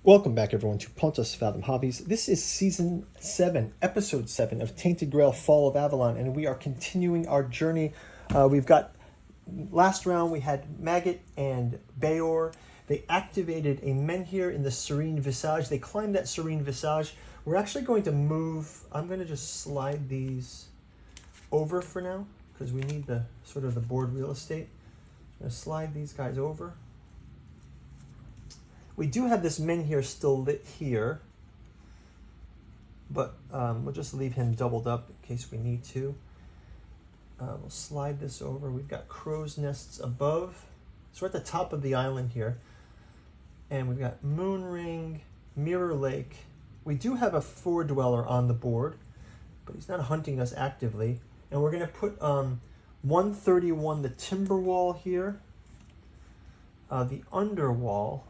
Welcome back, everyone, to Pontus Fathom Hobbies. This is Season 7, Episode 7 of Tainted Grail, Fall of Avalon, and we are continuing our journey. We've got, last round we had Maggot and Bayor. They activated a menhir in the Serene Visage. They climbed that Serene Visage. We're actually going to move, I'm going to just slide these over for now, because we need the sort of the board real estate. I'm going to slide these guys over. We do have this menhir still lit here, but we'll just leave him doubled up in case we need to. We'll slide this over. We've got crow's nests above. So we're at the top of the island here. And we've got Moon Ring, Mirror Lake. We do have a 4-dweller on the board, but he's not hunting us actively. And we're going to put 131, the timber wall here, the underwall.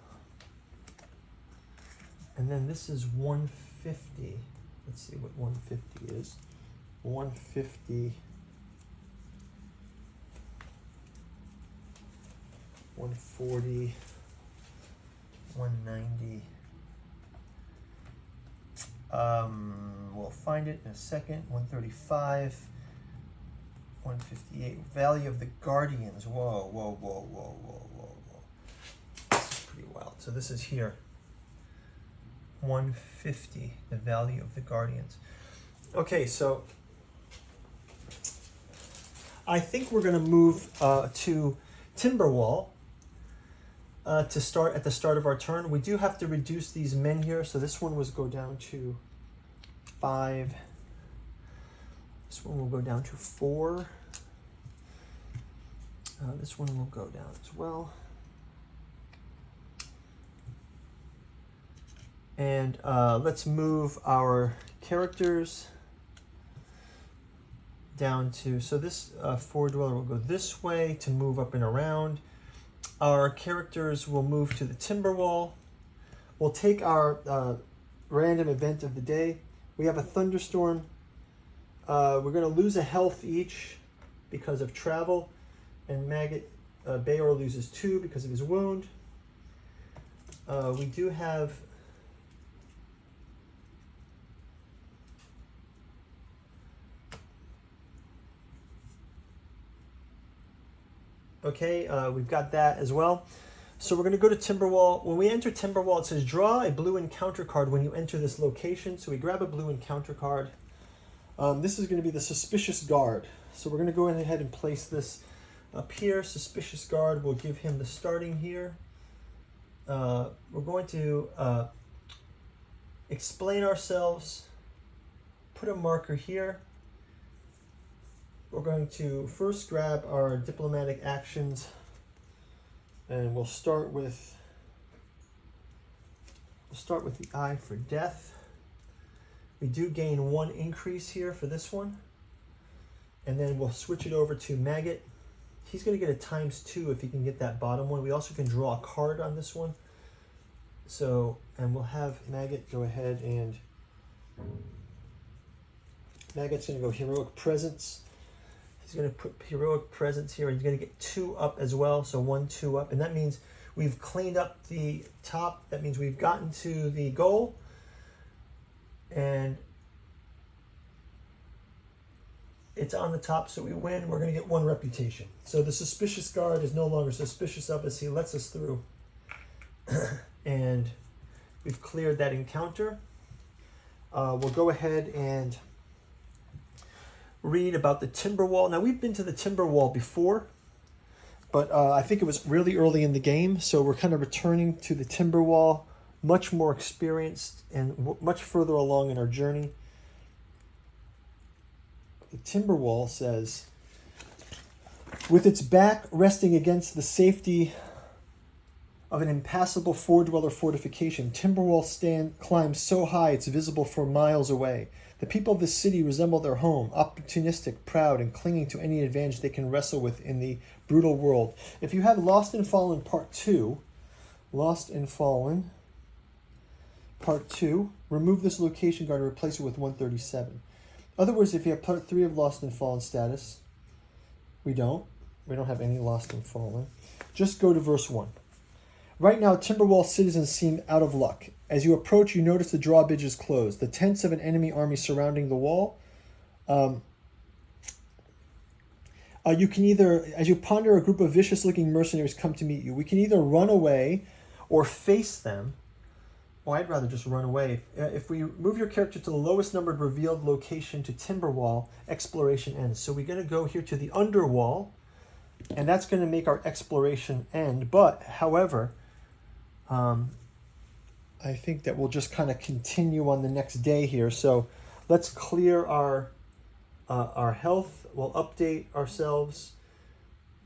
And then this is 150. Let's see what 150 is. 150. 140. 190. We'll find it in a second. 135. 158. Value of the Guardians. Whoa, whoa, whoa, whoa, whoa, whoa, whoa. This is pretty wild. So this is here. 150, the value of the Guardians. Okay, so I think we're going to move to Timberwall to start at the start of our turn. We do have to reduce these men here, so this one was go down to 5. This one will go down to 4. This one will go down as well. And let's move our characters down to, so this 4-dweller will go this way to move up and around. Our characters will move to the timber wall. We'll take our random event of the day. We have a thunderstorm. We're going to lose a health each because of travel. And Maggot, Bayor loses 2 because of his wound. We do have okay, we've got that as well. So we're going to go to Timberwall. When we enter Timberwall, it says draw a blue encounter card when you enter this location. So we grab a blue encounter card. This is going to be the Suspicious Guard. So we're going to go ahead and place this up here. Suspicious Guard, we'll give him the starting here. We're going to explain ourselves, put a marker here. We're going to first grab our diplomatic actions, and we'll start with the eye for death. We do gain 1 increase here for this one, and then we'll switch it over to Maggot. He's going to get a ×2 if he can get that bottom one. We also can draw a card on this one. So, and we'll have Maggot go ahead and Maggot's going to go Heroic Presence. He's going to put Heroic Presence here. He's going to get 2 up as well, so 1, 2 up. And that means we've cleaned up the top. That means we've gotten to the goal. And it's on the top, so we win. We're going to get 1 reputation. So the Suspicious Guard is no longer suspicious of us. He lets us through. And we've cleared that encounter. We'll go ahead and read about the timber wall. Now, we've been to the timber wall before, but I think it was really early in the game, so we're kind of returning to the timber wall, much more experienced and much further along in our journey. The timber wall says, with its back resting against the safety of an impassable 4-dweller fortification, Timberwall climbs so high it's visible for miles away. The people of this city resemble their home, opportunistic, proud, and clinging to any advantage they can wrestle with in the brutal world. If you have Lost and Fallen Part 2, Lost and Fallen Part 2, remove this location guard and replace it with 137. Other words, if you have Part 3 of Lost and Fallen status, we don't have any Lost and Fallen. Just go to verse 1. Right now, Timberwall citizens seem out of luck. As you approach, you notice the drawbridge is closed. The tents of an enemy army surrounding the wall. You can either, as you ponder, a group of vicious-looking mercenaries come to meet you. We can either run away or face them. Oh, I'd rather just run away. If we move your character to the lowest numbered revealed location to Timberwall, exploration ends. So we're going to go here to the Underwall, and that's going to make our exploration end. But, however, I think that we'll just kind of continue on the next day here. So let's clear our health. We'll update ourselves.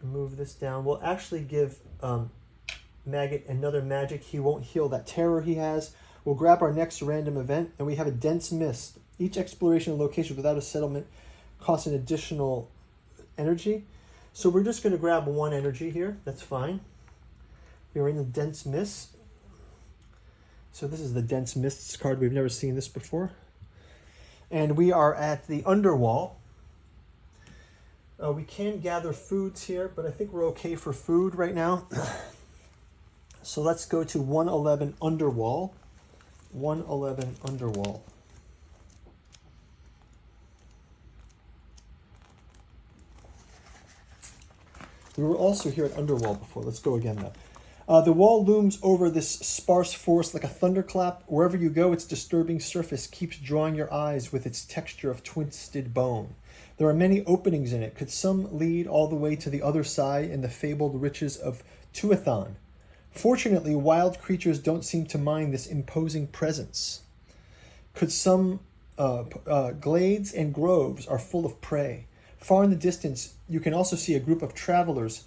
Move this down. We'll actually give Maggot another magic. He won't heal that terror he has. We'll grab our next random event, and we have a dense mist. Each exploration location without a settlement costs an additional energy. So we're just going to grab one energy here. That's fine. We're in the dense mist. So this is the dense mists card. We've never seen this before. And we are at the Underwall. We can gather foods here, but I think we're okay for food right now. So let's go to 111 Underwall. 111 Underwall. We were also here at Underwall before. Let's go again though. The wall looms over this sparse forest like a thunderclap. Wherever you go, its disturbing surface keeps drawing your eyes with its texture of twisted bone. There are many openings in it. Could some lead all the way to the other side in the fabled riches of Tuathan? Fortunately, wild creatures don't seem to mind this imposing presence. Could some glades and groves are full of prey. Far in the distance, you can also see a group of travelers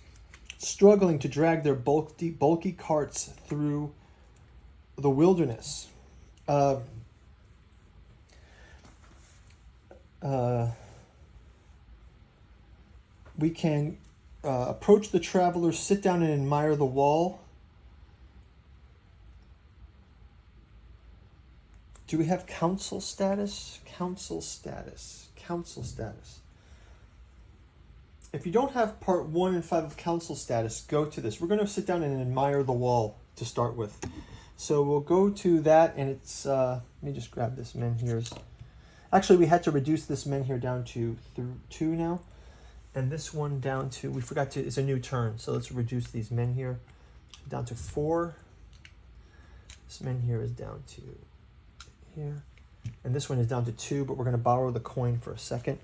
struggling to drag their bulky carts through the wilderness. We can approach the travelers, sit down and admire the wall. Do we have council status? Council status. Council status. If you don't have part 1 and 5 of council status, go to this. We're going to sit down and admire the wall to start with. So we'll go to that, and it's, let me just grab this menhirs. Actually, we had to reduce this menhir down to 2 now. And this one down to, we forgot to, it's a new turn. So let's reduce these menhir down to 4. This menhir is down to here. And this one is down to 2, but we're going to borrow the coin for a second.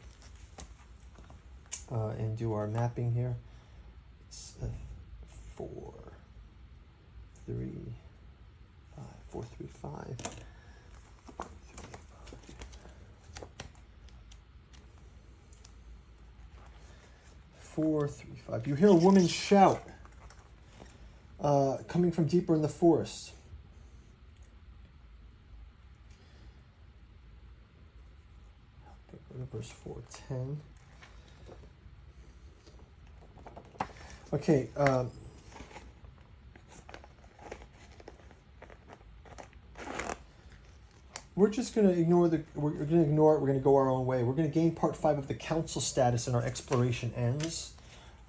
And do our mapping here. It's 4, 3, 5, 4, 3, 5. 4, 3, 5. You hear a woman shout, coming from deeper in the forest. Go to verse 4:10. Okay, we're just going to ignore we're going to ignore it, we're going to go our own way. We're going to gain part 5 of the council status and our exploration ends.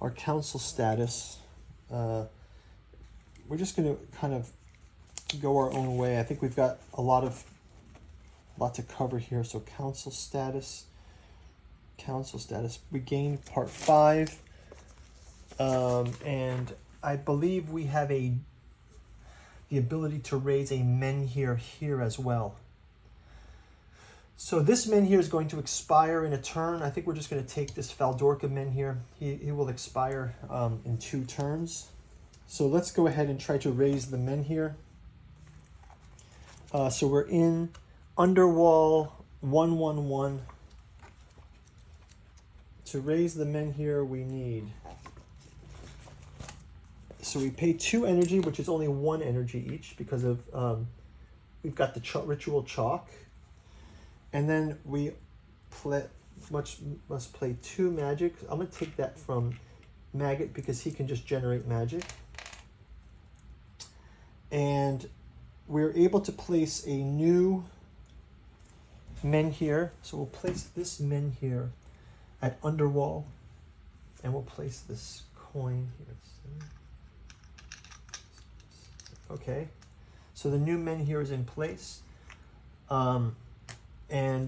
Our council status, we're just going to kind of go our own way. I think we've got a lot to cover here. So council status, we gained part 5. And I believe we have the ability to raise a menhir here as well. So this menhir is going to expire in a turn. I think we're just going to take this Faldorca menhir. He will expire in 2 turns. So let's go ahead and try to raise the menhir. So we're in Underwall 111. To raise the menhir, we need... So we pay 2 energy, which is only 1 energy each because of we've got the ritual chalk, and then we must play 2 magic. I'm gonna take that from Maggot because he can just generate magic, and we're able to place a new menhir. So we'll place this menhir at Underwall, and we'll place this coin here. Okay, So the new menhir is in place. And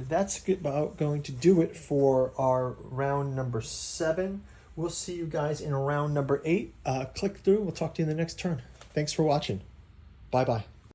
that's about going to do it for our round number 7. We'll see you guys in round number 8. Click through. We'll talk to you in the next turn. Thanks for watching. Bye-bye.